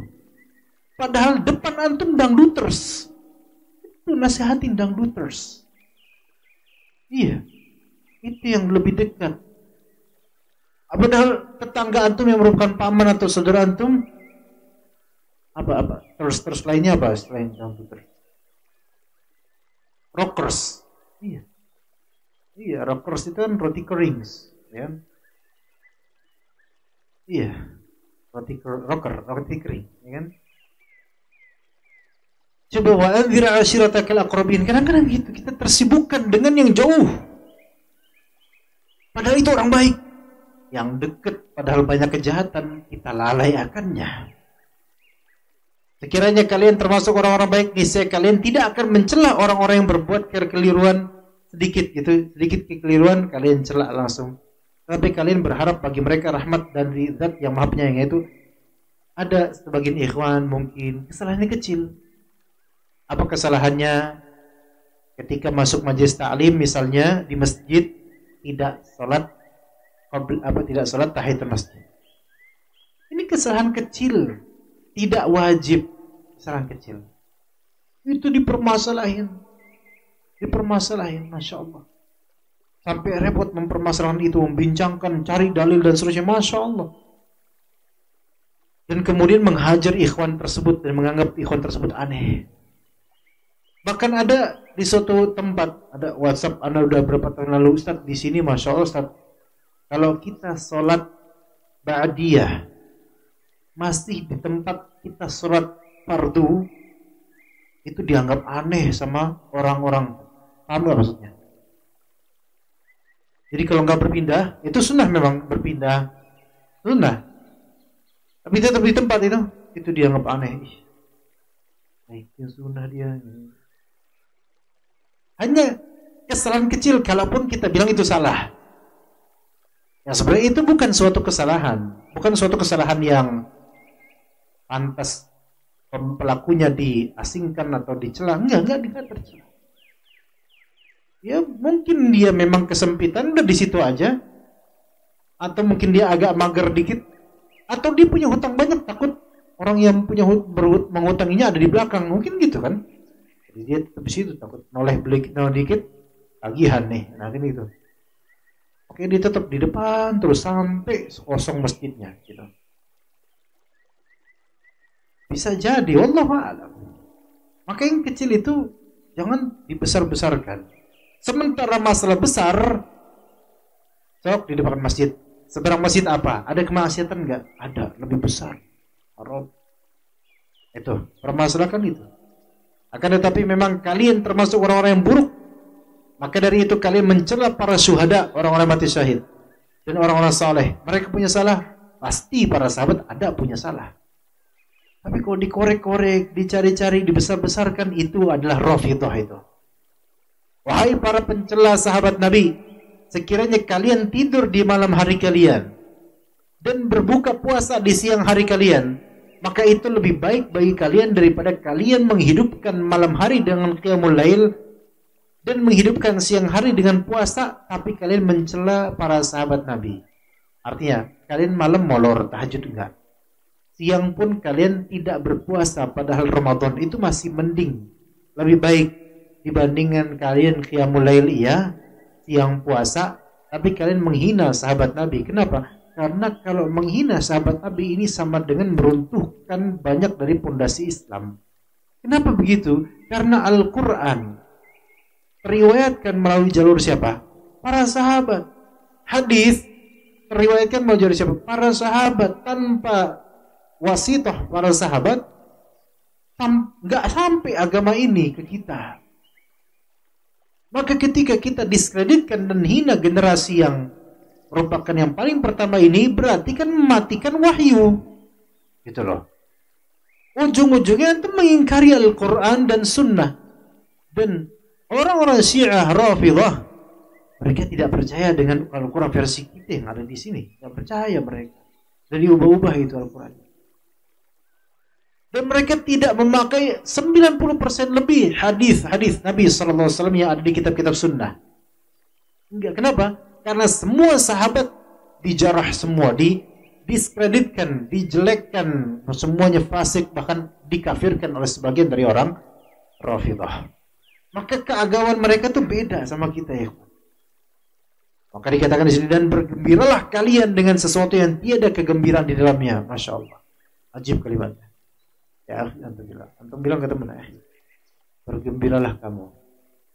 Padahal depan antum dangduters. Itu nasihatin dangduters. Iya. Itu yang lebih dekat. Padahal tetangga antum yang merupakan paman atau saudara antum, apa terus lainnya apa selain dangduters? Rockers. Iya, rockers itu kan roti kering, ya. Iya. Roti kering, ya kan? Coba wa anzir ashiratakal aqrabin. Kadang-kadang gitu, kita tersibukkan dengan yang jauh. Padahal itu orang baik. Yang dekat padahal banyak kejahatan, kita lalai akannya. Sekiranya kalian termasuk orang-orang baik, niscaya kalian tidak akan mencela orang-orang yang berbuat kekeliruan sedikit gitu, sedikit kekeliruan kalian celak langsung. Tapi kalian berharap bagi mereka rahmat dan zat yang Maha Penyayang, yaitu ada sebagian ikhwan mungkin kesalahannya kecil. Apa kesalahannya? Ketika masuk majelis ta'lim misalnya di masjid tidak sholat tahiyatul masjid. Ini kesalahan kecil, tidak wajib, kesalahan kecil. Itu dipermasalahin, masya Allah. Sampai repot mempermasalahkan itu, membincangkan, cari dalil dan seterusnya, masya Allah. Dan kemudian menghajar ikhwan tersebut dan menganggap ikhwan tersebut aneh. Bahkan ada di suatu tempat, ada WhatsApp, Anda udah berapa tahun lalu, Ustaz, di sini masya Allah Ustaz, kalau kita sholat ba'diyah masih di tempat kita sholat fardu, itu dianggap aneh sama orang-orang. Paham gak maksudnya? Jadi kalau nggak berpindah, itu sunnah, memang berpindah sunnah, tapi tetap di tempat itu dianggap aneh. Itu sunnah dia. Hanya kesalahan kecil, kalaupun kita bilang itu salah. Yang sebenarnya itu bukan suatu kesalahan, bukan suatu kesalahan yang pantas pelakunya diasingkan atau dicela. Enggak tercela. Ya mungkin dia memang kesempitan, udah di situ aja. Atau mungkin dia agak mager dikit, atau dia punya hutang banyak, takut orang yang punya menghutanginya ada di belakang, mungkin gitu kan. Jadi dia tetap di situ, takut noleh dikit tagihan nih, nah kan gitu. Oke, dia tetap di depan terus sampai kosong masjidnya gitu. Bisa jadi, wallahu a'lam. Maka yang kecil itu jangan dibesar-besarkan. Sementara masalah besar, sok di depan masjid. Seberang masjid apa? Ada kemaksiatan enggak? Ada, lebih besar. Haram. Itu, permasalahan itu. Akan tetapi memang kalian termasuk orang-orang yang buruk. Maka dari itu kalian mencela para syuhada, orang-orang mati syahid, dan orang-orang saleh. Mereka punya salah, pasti para sahabat ada punya salah. Tapi kalau dikorek-korek, dicari-cari, dibesar-besarkan, itu adalah Rafidhah itu. Wahai para pencela sahabat Nabi, sekiranya kalian tidur di malam hari kalian dan berbuka puasa di siang hari kalian, maka itu lebih baik bagi kalian daripada kalian menghidupkan malam hari dengan qiyamul lail dan menghidupkan siang hari dengan puasa, tapi kalian mencela para sahabat Nabi. Artinya, kalian malam molor, tahajud enggak. Siang pun kalian tidak berpuasa, padahal Ramadan itu masih mending. Lebih baik dibandingkan kalian qiyamul lail iya, siang puasa, tapi kalian menghina sahabat Nabi. Kenapa? Karena kalau menghina sahabat Nabi ini sama dengan meruntuhkan banyak dari pondasi Islam. Kenapa begitu? Karena Al-Quran teriwayatkan melalui jalur siapa? Para sahabat. Hadis teriwayatkan melalui jalur siapa? Para sahabat. Tanpa wasithah para sahabat, nggak sampai agama ini ke kita. Maka ketika kita diskreditkan dan hina generasi yang merupakan yang paling pertama ini, berarti kan mematikan wahyu, gitu loh. Ujung-ujungnya itu mengingkari Al-Quran dan Sunnah. Dan orang-orang Syiah Rafidhah, mereka tidak percaya dengan Al-Quran versi kita yang ada di sini. Tidak percaya mereka. Jadi ubah-ubah itu Al-Quran. Dan mereka tidak memakai 90% lebih hadis Nabi SAW yang ada di kitab-kitab Sunnah. Enggak, kenapa? Karena semua sahabat dijarah semua, didiskreditkan, dijelekkan, semuanya fasik, bahkan dikafirkan oleh sebagian dari orang Rafidhah. Maka keagamaan mereka tuh beda sama kita ya. Maka dikatakan di sini, dan bergembiralah kalian dengan sesuatu yang tiada kegembiraan di dalamnya. Masya Allah, ajib kalimatnya. Ya, antum bilang ke teman, bergembiralah kamu.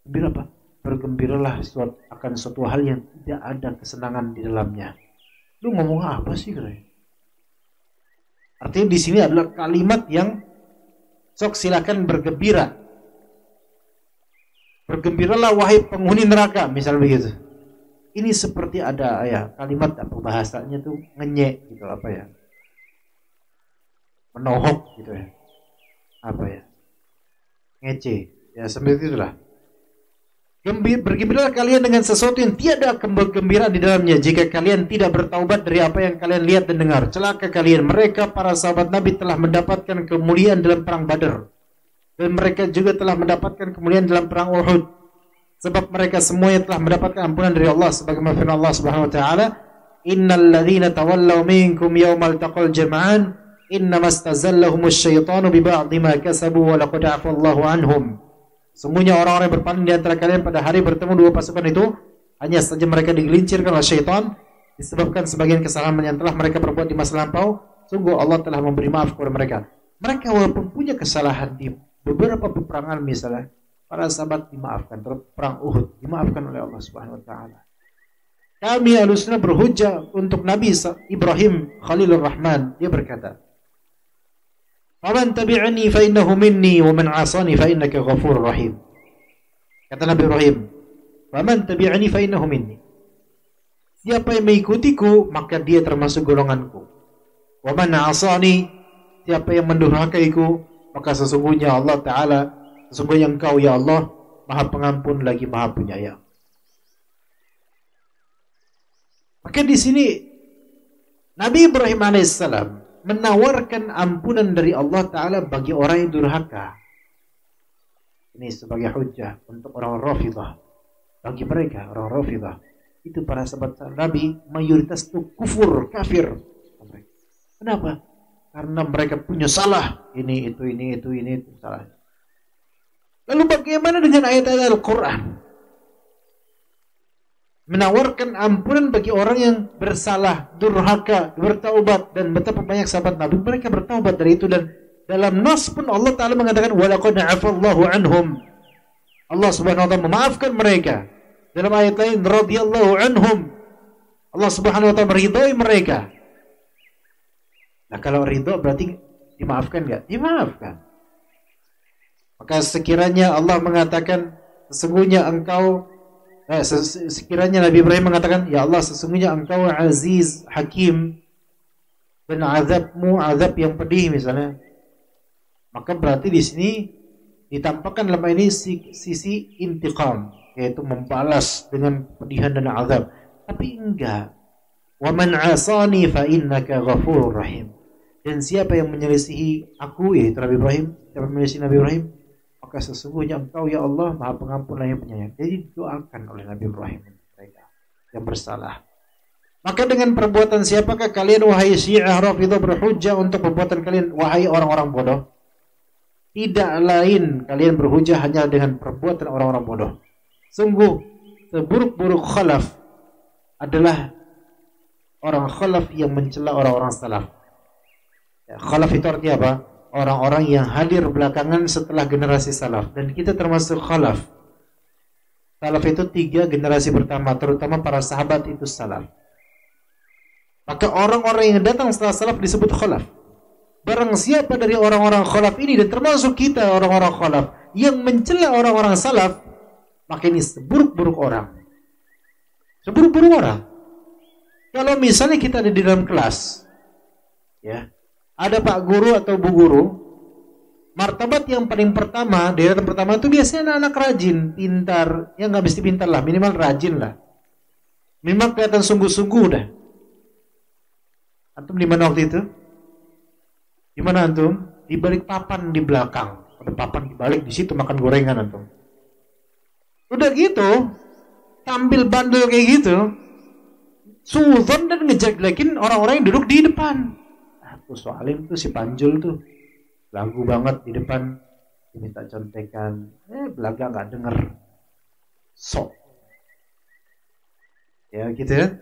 Gembira apa? Bergembiralah akan suatu hal yang tidak ada kesenangan di dalamnya. Lu ngomong apa sih, kira? Artinya di sini adalah kalimat yang Sok silakan bergembira. Bergembiralah wahai penghuni neraka, misal begitu. Ini seperti ada ya kalimat apa bahasanya tuh ngenyek gitu apa ya? Menohok gitu ya. Apa ya? Ngece. Ya seperti itulah. Bergembiralah kalian dengan sesuatu yang tiada kegembiraan di dalamnya jika kalian tidak bertaubat dari apa yang kalian lihat dan dengar. Celaka kalian, mereka para sahabat Nabi telah mendapatkan kemuliaan dalam perang Badar. Dan mereka juga telah mendapatkan kemuliaan dalam perang Uhud. Sebab mereka semuanya telah mendapatkan ampunan dari Allah sebagaimana firman Allah Subhanahu wa taala, "Innal ladzina tawallaw minkum yawmal taqal jam'an innamastazallahumush syaitanu bi ba'dhi ma kasabu wa laqad 'afa Allahu 'anhum." Semuanya orang-orang yang berpaling di antara kalian pada hari bertemu dua pasukan itu, hanya saja mereka digelincirkan oleh syaitan disebabkan sebagian kesalahan yang telah mereka perbuat di masa lampau. Sungguh Allah telah memberi maaf kepada mereka. Mereka walaupun punya kesalahan di beberapa peperangan misalnya, para sahabat dimaafkan. Perang Uhud dimaafkan oleh Allah Subhanahu wa taala. Kami Ahlussunnah berhujjah untuk Nabi Ibrahim Khalilur Rahman. Dia berkata, "Faman tabi'ani fa innahu minni wa man 'asani fa innaka ghafurur rahim." Kata Nabi Ibrahim, "Faman tabi'ani fa innahu minni." Siapa yang mengikutiku, maka dia termasuk golonganku. "Wa man 'asani," siapa yang mendurhakaiku, maka sesungguhnya Allah Ta'ala, sesungguhnya Engkau ya Allah Maha Pengampun lagi Maha Penyayang. Maka di sini Nabi Ibrahim alaihissalam menawarkan ampunan dari Allah Ta'ala bagi orang yang durhaka. Ini sebagai hujjah untuk orang Rafidah. Bagi mereka orang Rafidah itu para sahabat Nabi mayoritas itu kufur, kafir. Kenapa? Karena mereka punya salah. Ini itu salah. Lalu bagaimana dengan ayat-ayat Al-Quran? Menawarkan ampunan bagi orang yang bersalah, durhaka, bertaubat, dan betapa banyak sahabat Nabi mereka bertaubat dari itu. Dan dalam nas pun Allah Ta'ala mengatakan walaqad 'afallahu anhum. Allah Subhanahu wa taala memaafkan mereka. Dalam ayat lain radhiyallahu anhum. Allah Subhanahu wa taala meridhai mereka. Nah, kalau ridho berarti dimaafkan enggak? Dimaafkan. Maka sekiranya Allah mengatakan sesungguhnya engkau sekiranya Nabi Ibrahim mengatakan, ya Allah sesungguhnya Engkau aziz, hakim, dan azabmu azab yang pedih misalnya, maka berarti di sini ditampakkan dalam ini sisi intiqam, yaitu membalas dengan pedihan dan azab. Tapi enggak. Wa man 'asani fa innaka ghafurur rahim. Dan siapa yang menyelisihi aku, yaitu Nabi Ibrahim, siapa yang menyelisihi Nabi Ibrahim, maka sesungguhnya Engkau ya Allah Maha Pengampun lagi Penyayang. Jadi doakan oleh Nabi Ibrahim mereka yang bersalah. Maka dengan perbuatan siapakah kalian wahai Syiah Rafidhah berhujjah untuk perbuatan kalian wahai orang-orang bodoh? Tidak lain kalian berhujjah hanya dengan perbuatan orang-orang bodoh. Sungguh seburuk-buruk khalaf adalah orang khalaf yang mencela orang-orang salaf. Ya, khalaf itu artinya apa? Orang-orang yang hadir belakangan setelah generasi salaf. Dan kita termasuk khalaf. Salaf itu 3 generasi pertama, terutama para sahabat itu salaf. Maka orang-orang yang datang setelah salaf disebut khalaf. Barang siapa dari orang-orang khalaf ini, dan termasuk kita orang-orang khalaf, yang mencela orang-orang salaf, maka ini seburuk-buruk orang. Seburuk-buruk orang. Kalau misalnya kita ada di dalam kelas, ya, ada Pak Guru atau Bu Guru, martabat yang paling pertama, deretan pertama itu biasanya anak-anak rajin, pintar, ya nggak mesti pintar lah, minimal rajin lah, minimal kelihatan sungguh-sungguh dah. Antum di mana waktu itu? Di mana antum? Di balik papan di belakang, ada papan di balik, di situ makan gorengan antum. Udah gitu, tampil bandel kayak gitu, suuzon dan ngejelek-jelekin orang-orang yang duduk di depan. Tuh soalim tuh si Panjul tuh lagu banget di depan, diminta contekan, belaga nggak denger, sok, ya gitu ya.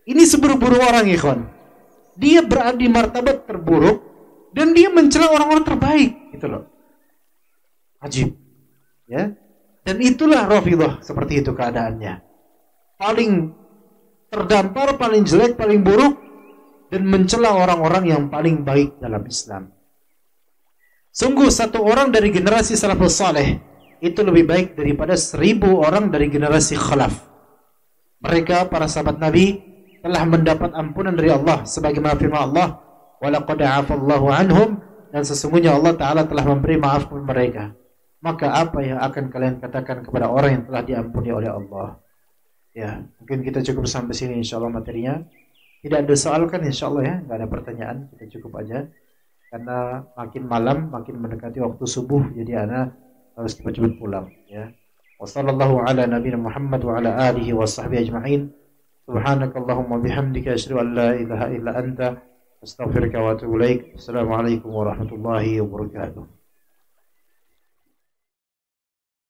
Ini seburuk-buruk orang ikhwan. Dia berada di martabat terburuk dan dia mencela orang-orang terbaik, gitu loh. Ajib, ya. Dan itulah Rafidhah, seperti itu keadaannya. Paling terdampar, paling jelek, paling buruk, dan mencela orang-orang yang paling baik dalam Islam. Sungguh satu orang dari generasi salafus saleh itu lebih baik daripada 1000 orang dari generasi khalaf. Mereka para sahabat Nabi telah mendapat ampunan dari Allah sebagaimana firman Allah, "Walaqad 'afallahu 'anhum," dan sesungguhnya Allah taala telah memberi maaf kepada mereka. Maka apa yang akan kalian katakan kepada orang yang telah diampuni oleh Allah? Ya, mungkin kita cukup sampai sini insyaallah materinya. Tidak ada soal kan insyaallah ya, enggak ada pertanyaan, kita cukup aja. Karena makin malam, makin mendekati waktu subuh, jadi ana harus cepat-cepat pulang ya. Wassallallahu ala nabiyina Muhammad wa ala alihi wa sahbihi ajma'in. Subhanakallahumma bihamdika asyhadu an la ilaha illa anta astaghfiruka wa atubu ilaik. Assalamualaikum warahmatullahi wabarakatuh.